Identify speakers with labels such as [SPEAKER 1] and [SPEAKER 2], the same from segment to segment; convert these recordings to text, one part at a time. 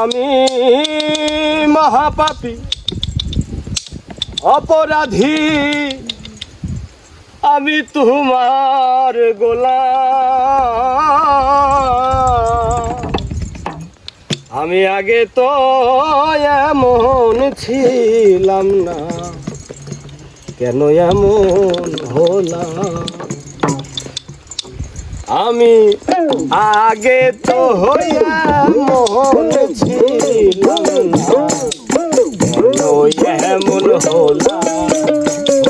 [SPEAKER 1] আমি মহাপাপী অপরাধী, আমি তোমার গোলাম। আমি আগে তো এমন ছিলাম না, কেন এমন হলাম? আমি আগে তো এমন ছিলাম না, কেন এমন হলাম?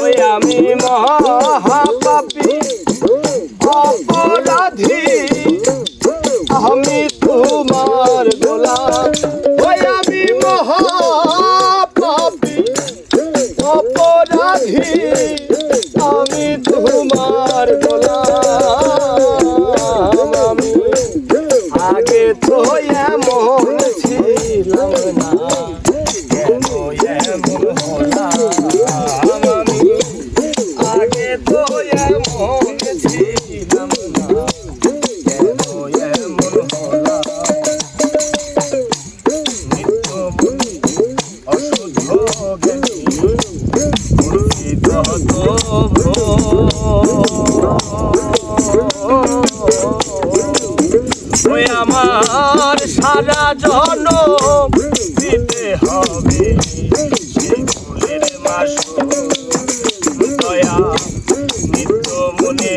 [SPEAKER 1] ওই আমি মহাপাপী অপরাধী, আমি তোমার গোলাম। ওই আমি মহাপাপী অপরাধী, আমি তোমার গোলাম। আমি আগে তো এমন ছিলাম না, কেন এমন হলাম? আমি আগে তো এমন ছিলাম না, কেন এমন হলাম? নিত্য অশুদ্ধ জ্ঞানী মূর্তিত ওই আমার সারা জনম দিতে হবে সেই ফুলের মাসুল। দয়া নিত্য মনে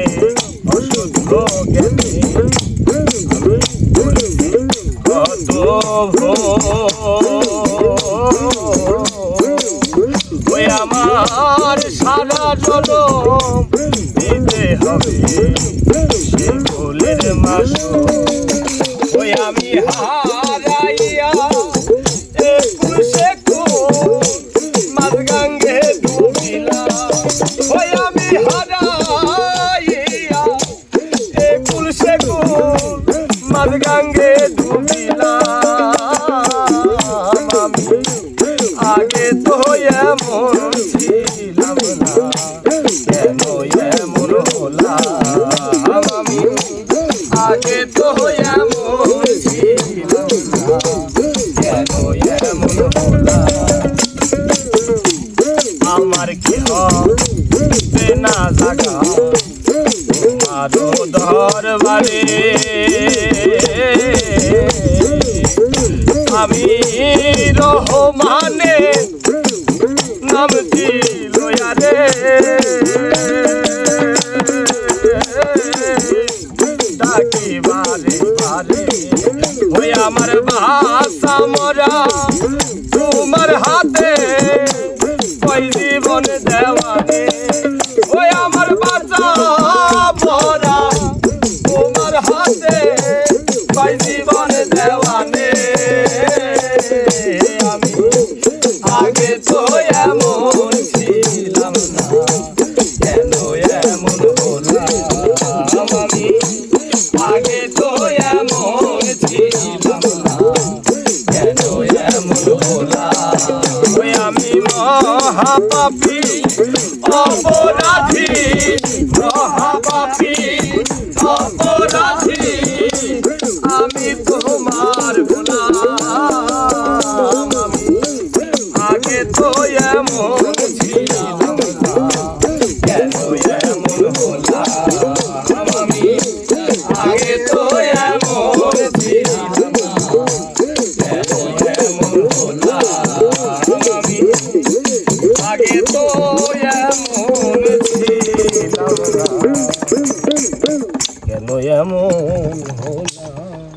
[SPEAKER 1] অশুদ্ধ জ্ঞানে আমি করেছি কত ওই আমার সারা জনম দিতে হবে সেই ফুলের মাসুল। ওই আমি হারাইয়া একুশে মাঝগাঙ্গে ডুবিলাম। ওই আমি হারাইয়া একুশে মাঝগাঙ্গে ডুবিলাম। আমি আগে তো এমন ছিলাম না, কেন এমন হলাম? আমি আগে তো এমন ছিলাম না, কেন এমন হলাম? আমার কি হবে না জাগা তোমারও দরবারে? আমি রহমানে নাম দিল রে, ডাকি বারে বারে। ওই আমার ভাষা মরা তোমার হাতে, ওই জীবন দেওয়ানে। ওই আমার বাঁচা মরা তোমার হাতে, ওই জীবন দেওয়ানে। আমি আগে তো এমন ছিলাম না, কেন এমন হলাম? আমি আগে তো এমন ছিলাম না, কেন এমন হলাম? ওই আমি মহাপাপী অপরাধী, মহাপাপী অপরাধী, আমি তোমার গোলাম। আমি আগে তো এমন ছিলাম না, কেন এমন হলাম? আমি আগে তো এমন ছিলাম না, কেন এমন হলাম? আমি আগে তো এমন ছিলাম না, কেন এমন হলাম?